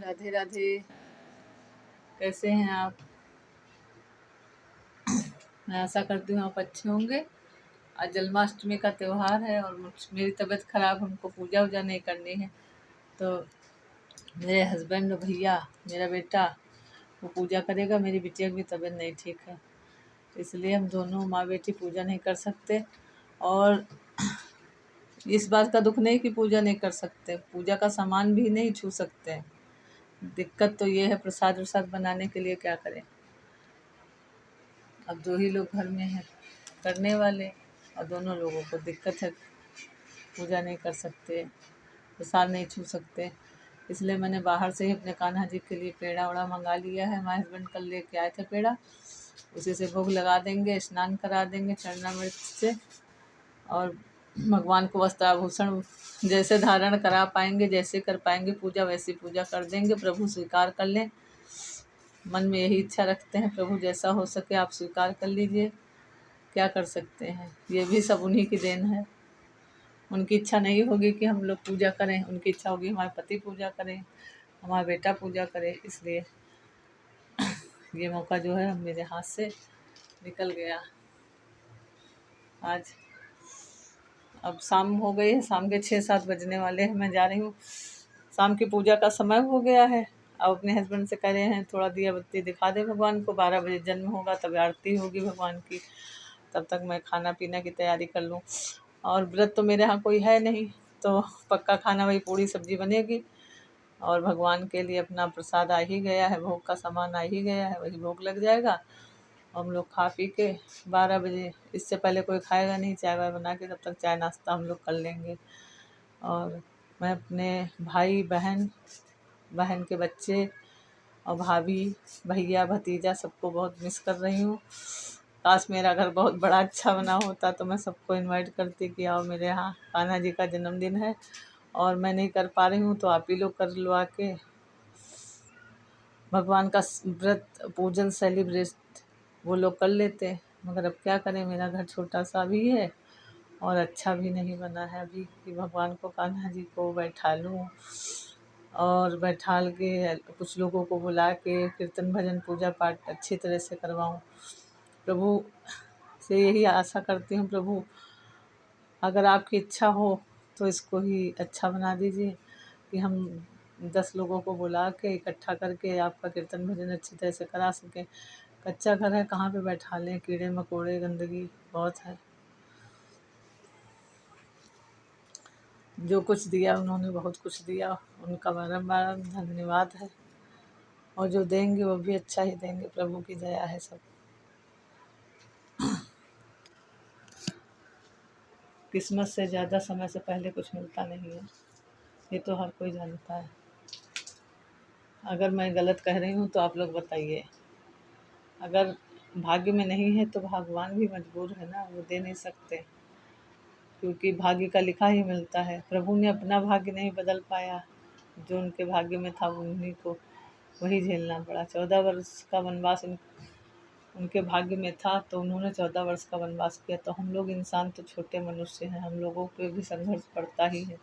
राधे राधे। कैसे हैं आप? मैं आशा करती हूँ आप अच्छे होंगे। आज जन्माष्टमी का त्योहार है और मेरी तबीयत खराब, हमको पूजा वूजा नहीं करनी है, तो मेरे हस्बैंड और भैया, मेरा बेटा वो पूजा करेगा। मेरी बिटिया की भी तबीयत नहीं ठीक है, इसलिए हम दोनों माँ बेटी पूजा नहीं कर सकते। और इस बात का दुख नहीं कि पूजा नहीं कर सकते, पूजा का सामान भी नहीं छू सकते। दिक्कत तो ये है प्रसाद वरसाद बनाने के लिए क्या करें। अब 2 ही लोग घर में हैं करने वाले, और दोनों लोगों को दिक्कत है, पूजा नहीं कर सकते, प्रसाद नहीं छू सकते। इसलिए मैंने बाहर से ही अपने कान्हा जी के लिए पेड़ा वड़ा मंगा लिया है। हमारे हस्बैंड कल लेके आए थे पेड़ा, उसी से भोग लगा देंगे, स्नान करा देंगे चरना मृत से, और भगवान को वस्त्राभूषण जैसे धारण करा पाएंगे, जैसे कर पाएंगे पूजा, वैसी पूजा कर देंगे। प्रभु स्वीकार कर लें, मन में यही इच्छा रखते हैं, प्रभु जैसा हो सके आप स्वीकार कर लीजिए। क्या कर सकते हैं, ये भी सब उन्हीं की देन है। उनकी इच्छा नहीं होगी कि हम लोग पूजा करें, उनकी इच्छा होगी हमारे पति पूजा करें, हमारा बेटा पूजा करे। इसलिए ये मौका जो है मेरे हाथ से निकल गया। आज अब शाम हो गई है, शाम के 6-7 बजने वाले हैं। मैं जा रही हूँ, शाम की पूजा का समय हो गया है। अब अपने हस्बैंड से कह रहे हैं थोड़ा दिया बत्ती दिखा दे भगवान को, 12 बजे जन्म होगा तब आरती होगी भगवान की, तब तक मैं खाना पीना की तैयारी कर लूँ। और व्रत तो मेरे यहाँ कोई है नहीं, तो पक्का खाना वही पूड़ी सब्जी बनेगी, और भगवान के लिए अपना प्रसाद आ ही गया है, भोग का सामान आ ही गया है, वही भोग लग जाएगा। हम लोग खा पी के 12 बजे, इससे पहले कोई खाएगा नहीं, चाय वाय बना के तब तक चाय नाश्ता हम लोग कर लेंगे। और मैं अपने भाई बहन, बहन के बच्चे और भाभी भैया भतीजा सबको बहुत मिस कर रही हूँ। काश मेरा घर बहुत बड़ा अच्छा बना होता तो मैं सबको इनवाइट करती कि आओ मेरे यहाँ, कान्हा जी का जन्मदिन है और मैं नहीं कर पा रही हूँ तो आप ही लोग कर लो आके। भगवान का व्रत पूजन सेलिब्रेट वो लोग कर लेते, मगर अब क्या करें, मेरा घर छोटा सा भी है और अच्छा भी नहीं बना है अभी कि भगवान को, कान्हा जी को बैठा लूँ और बैठाल के कुछ लोगों को बुला के कीर्तन भजन पूजा पाठ अच्छी तरह से करवाऊँ। प्रभु से यही आशा करती हूँ, प्रभु अगर आपकी इच्छा हो तो इसको ही अच्छा बना दीजिए कि हम 10 लोगों को बुला के इकट्ठा करके आपका कीर्तन भजन अच्छी तरह से करा सकें। कच्चा घर है, कहाँ पे बैठा लें, कीड़े मकोड़े गंदगी बहुत है। जो कुछ दिया उन्होंने बहुत कुछ दिया, उनका बारंबार धन्यवाद है, और जो देंगे वो भी अच्छा ही देंगे, प्रभु की दया है सब। किस्मत से ज़्यादा समय से पहले कुछ मिलता नहीं है, ये तो हर कोई जानता है। अगर मैं गलत कह रही हूँ तो आप लोग बताइए। अगर भाग्य में नहीं है तो भगवान भी मजबूर है ना, वो दे नहीं सकते, क्योंकि भाग्य का लिखा ही मिलता है। प्रभु ने अपना भाग्य नहीं बदल पाया, जो उनके भाग्य में था उन्हीं को वही झेलना पड़ा। 14 वर्ष का वनवास उनके भाग्य में था तो उन्होंने 14 वर्ष का वनवास किया। तो हम लोग इंसान तो छोटे मनुष्य हैं, हम लोगों पे भी संघर्ष पड़ता ही है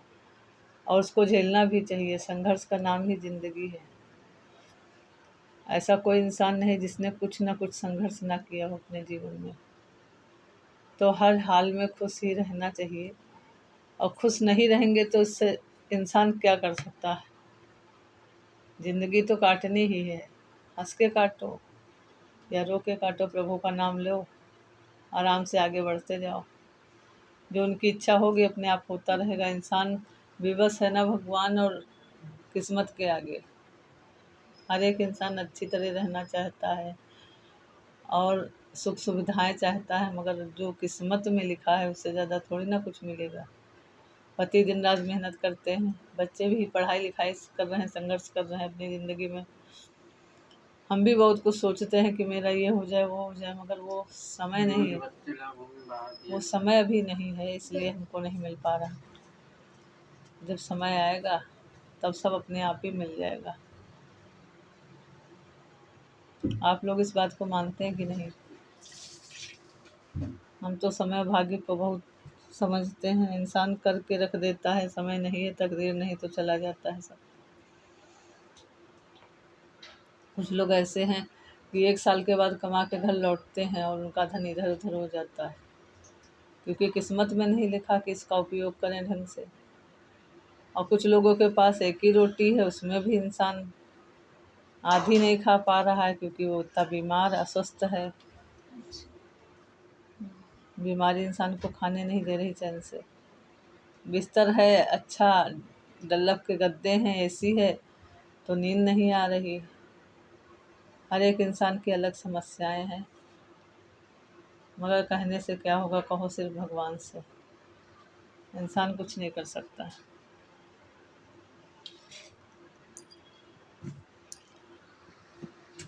और उसको झेलना भी चाहिए। संघर्ष का नाम ही जिंदगी है। ऐसा कोई इंसान नहीं जिसने कुछ ना कुछ संघर्ष ना किया हो अपने जीवन में। तो हर हाल में खुश ही रहना चाहिए, और खुश नहीं रहेंगे तो इससे इंसान क्या कर सकता है। ज़िंदगी तो काटनी ही है, हंस के काटो या रो के काटो, प्रभु का नाम लो, आराम से आगे बढ़ते जाओ। जो उनकी इच्छा होगी अपने आप होता रहेगा। इंसान विवश है ना भगवान और किस्मत के आगे। हर एक इंसान अच्छी तरह रहना चाहता है और सुख सुविधाएं चाहता है, मगर जो किस्मत में लिखा है उससे ज़्यादा थोड़ी ना कुछ मिलेगा। पति दिन रात मेहनत करते हैं, बच्चे भी पढ़ाई लिखाई कर रहे हैं, संघर्ष कर रहे हैं अपनी ज़िंदगी में। हम भी बहुत कुछ सोचते हैं कि मेरा ये हो जाए वो हो जाए, मगर वो समय नहीं है, वो समय अभी नहीं है, इसलिए हमको नहीं मिल पा रहा। जब समय आएगा तब सब अपने आप ही मिल जाएगा। आप लोग इस बात को मानते हैं कि नहीं? हम तो समय भाग्य को बहुत समझते हैं, इंसान करके रख देता है, समय नहीं है, तकदीर नहीं तो चला जाता है सब। कुछ लोग ऐसे हैं कि 1 साल के बाद कमा के घर लौटते हैं और उनका धन इधर उधर हो जाता है, क्योंकि किस्मत में नहीं लिखा कि इसका उपयोग करें ढंग से। और कुछ लोगों के पास एक ही रोटी है, उसमें भी इंसान आधी नहीं खा पा रहा है, क्योंकि वो इतना बीमार अस्वस्थ है। बीमारी इंसान को खाने नहीं दे रही चैन से। बिस्तर है अच्छा, डल्लब के गद्दे हैं, एसी है, तो नींद नहीं आ रही। हर एक इंसान की अलग समस्याएं हैं, मगर कहने से क्या होगा, कहो सिर्फ भगवान से। इंसान कुछ नहीं कर सकता है।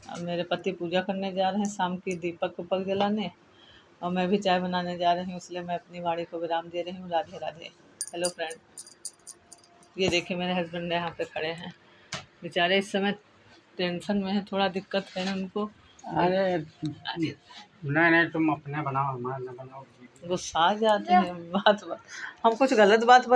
अब मेरे पति पूजा करने जा रहे हैं शाम की, दीपक उपक जलाने, और मैं भी चाय बनाने जा रही हूँ, इसलिए मैं अपनी वाणी को विराम दे रही हूँ। राधे राधे। हेलो फ्रेंड, ये देखिए मेरे हस्बैंड यहाँ पे खड़े हैं, बेचारे इस समय टेंशन में है, थोड़ा दिक्कत है ना उनको। अरे नहीं तुम अपने बनाओ, हमारा ना बनाओ। गुस्सा आ जाते हैं, बात हम कुछ गलत बात